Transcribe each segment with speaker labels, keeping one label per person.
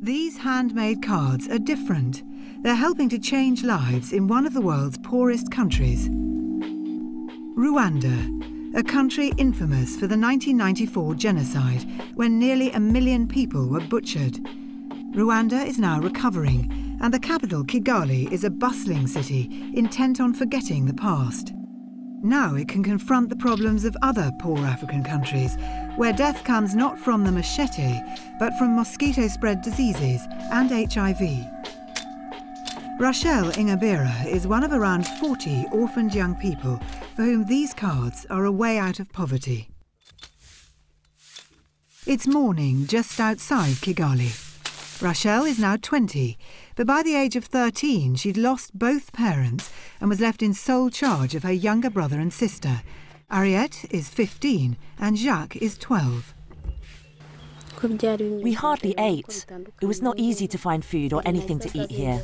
Speaker 1: These handmade cards are different. They're helping to change lives in one of the world's poorest countries. Rwanda, a country infamous for the 1994 genocide, when nearly 1 million people were butchered. Rwanda is now recovering, and the capital, Kigali, is a bustling city intent on forgetting the past. Now it can confront the problems of other poor African countries, where death comes not from the machete, but from mosquito-spread diseases and HIV. Rachel Ingabire is one of around 40 orphaned young people for whom these cards are a way out of poverty. It's morning just outside Kigali. Rachel is now 20, but by the age of 13 she'd lost both parents and was left in sole charge of her younger brother and sister. Ariette is 15 and Jacques is 12.
Speaker 2: We hardly ate. It was not easy to find food or anything to eat here.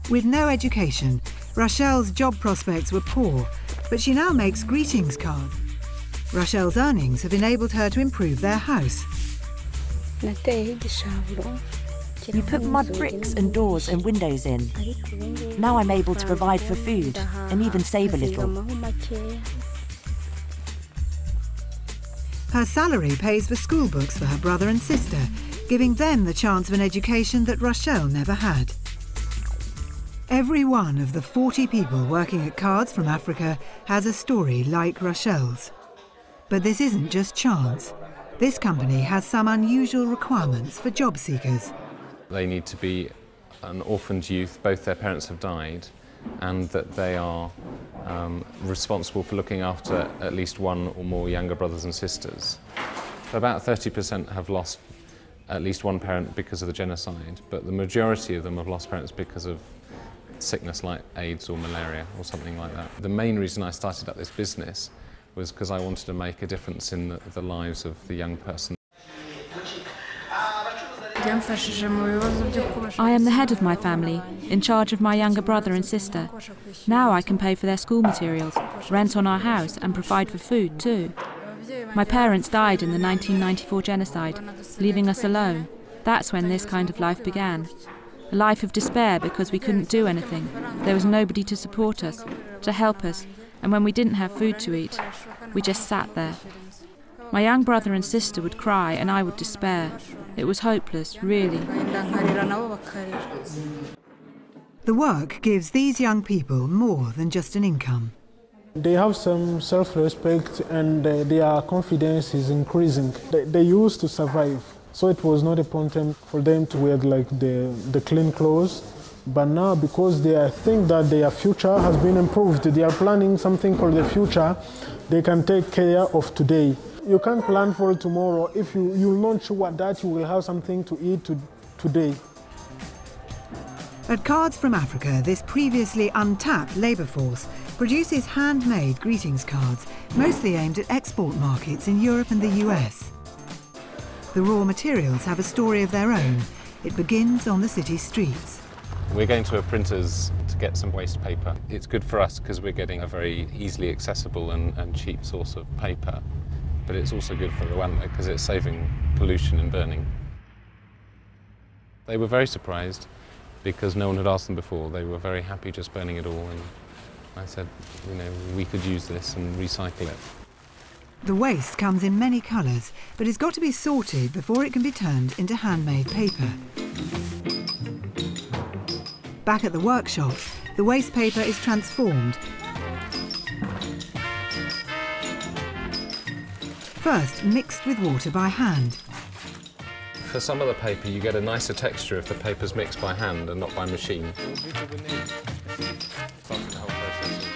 Speaker 1: With no education, Rachel's job prospects were poor, but she now makes greetings cards. Rachel's earnings have enabled her to improve their house.
Speaker 2: We put mud bricks and doors and windows in. Now I'm able to provide for food and even save a little.
Speaker 1: Her salary pays for school books for her brother and sister, giving them the chance of an education that Rachel never had. Every one of the 40 people working at Cards from Africa has a story like Rachel's. But this isn't just chance. This company has some unusual requirements for job seekers.
Speaker 3: They need to be an orphaned youth, both their parents have died, and that they are responsible for looking after at least one or more younger brothers and sisters. So about 30% have lost at least one parent because of the genocide, but the majority of them have lost parents because of sickness like AIDS or malaria or something like that. The main reason I started up this business was because I wanted to make a difference in the lives of the young person.
Speaker 4: I am the head of my family, in charge of my younger brother and sister. Now I can pay for their school materials, rent on our house and provide for food too. My parents died in the 1994 genocide, leaving us alone. That's when this kind of life began. A life of despair because we couldn't do anything. There was nobody to support us, to help us, and when we didn't have food to eat, we just sat there. My young brother and sister would cry and I would despair. It was hopeless, really.
Speaker 1: The work gives these young people more than just an income.
Speaker 5: They have some self-respect and their confidence is increasing. They used to survive, so it was not a problem for them to wear like the clean clothes. But now, because they think that their future has been improved, they are planning something for the future, they can take care of today. You can't plan for tomorrow if you're not sure that you will have something to eat today.
Speaker 1: At Cards from Africa, this previously untapped labour force produces handmade greetings cards, mostly aimed at export markets in Europe and the US. The raw materials have a story of their own. It begins on the city streets.
Speaker 3: We're going to a printer's to get some waste paper. It's good for us because we're getting a very easily accessible and cheap source of paper, but it's also good for Rwanda because it's saving pollution and burning. They were very surprised because no one had asked them before. They were very happy just burning it all, and I said, you know, we could use this and recycle it.
Speaker 1: The waste comes in many colours, but it's got to be sorted before it can be turned into handmade paper. Back at the workshop, the waste paper is transformed. First mixed with water by hand.
Speaker 3: For some of the paper, you get a nicer texture if the paper's mixed by hand and not by machine. Starting the whole process.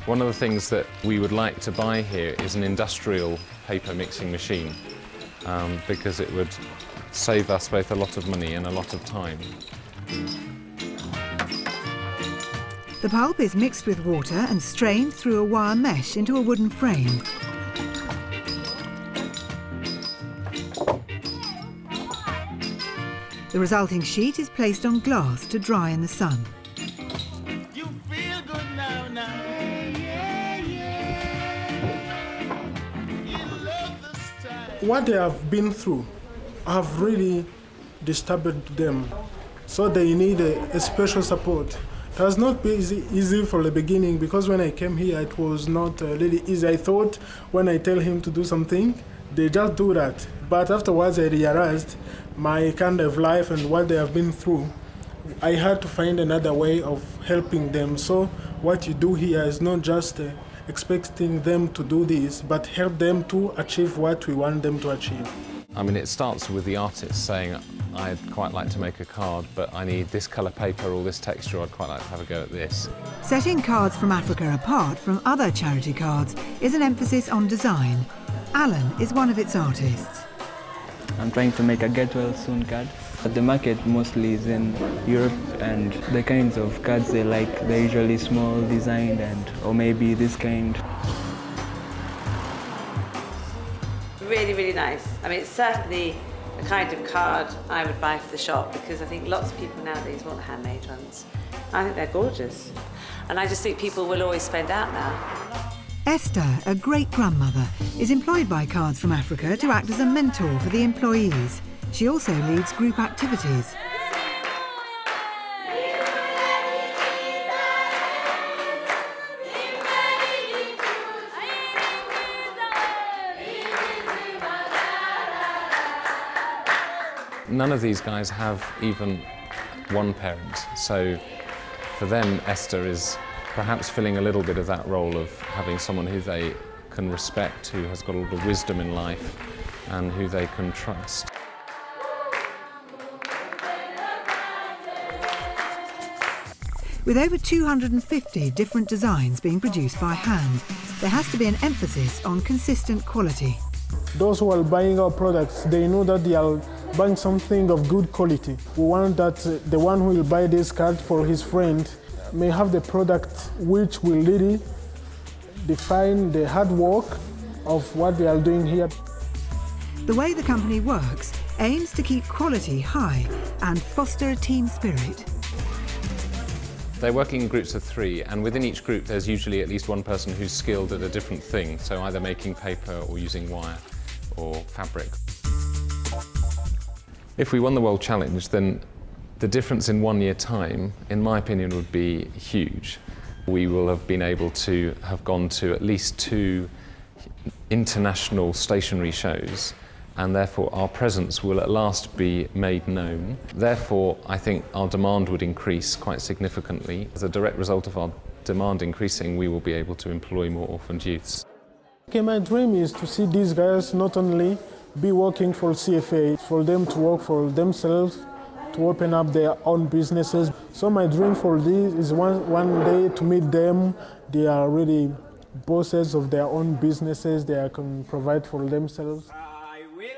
Speaker 3: One of the things that we would like to buy here is an industrial paper mixing machine because it would save us both a lot of money and a lot of time.
Speaker 1: The pulp is mixed with water and strained through a wire mesh into a wooden frame. The resulting sheet is placed on glass to dry in the sun.
Speaker 6: You feel good now, now. You love the style.
Speaker 5: What they have been through have really disturbed them, so they need a special support. It has not been easy from the beginning, because when I came here it was not really easy. I thought when I tell him to do something, they just do that. But afterwards I realized my kind of life and what they have been through. I had to find another way of helping them. So what you do here is not just expecting them to do this, but help them to achieve what we want them to achieve.
Speaker 3: I mean, it starts with the artist saying, I'd quite like to make a card, but I need this colour paper or this texture, I'd quite like to have a go at this.
Speaker 1: Setting Cards from Africa apart from other charity cards is an emphasis on design. Alan is one of its artists.
Speaker 7: I'm trying to make a Get Well Soon card. But the market mostly is in Europe, and the kinds of cards they like, they're usually small, designed, or maybe this kind.
Speaker 8: Really, really nice. I mean, it's certainly the kind of card I would buy for the shop, because I think lots of people nowadays want handmade ones. I think they're gorgeous. And I just think people will always spend out now.
Speaker 1: Esther, a great-grandmother, is employed by Cards from Africa to act as a mentor for the employees. She also leads group activities.
Speaker 3: None of these guys have even one parent, so for them Esther is perhaps filling a little bit of that role of having someone who they can respect, who has got a lot of wisdom in life and who they can trust.
Speaker 1: With over 250 different designs being produced by hand, there has to be an emphasis on consistent quality.
Speaker 5: Those who are buying our products, they know that they are buying something of good quality. We want that the one who will buy this card for his friend may have the product which will really define the hard work of what they are doing here.
Speaker 1: The way the company works aims to keep quality high and foster a team spirit.
Speaker 3: They're working in groups of 3, and within each group there's usually at least one person who's skilled at a different thing, so either making paper or using wire or fabric. If we won the World Challenge, then the difference in 1 year time, in my opinion, would be huge. We will have been able to have gone to at least 2 international stationery shows, and therefore our presence will at last be made known. Therefore, I think our demand would increase quite significantly. As a direct result of our demand increasing, we will be able to employ more orphaned youths.
Speaker 5: Okay, my dream is to see these guys not only be working for CFA, for them to work for themselves, to open up their own businesses. So my dream for this is one day to meet them. They are really bosses of their own businesses. They can provide for themselves.
Speaker 6: I will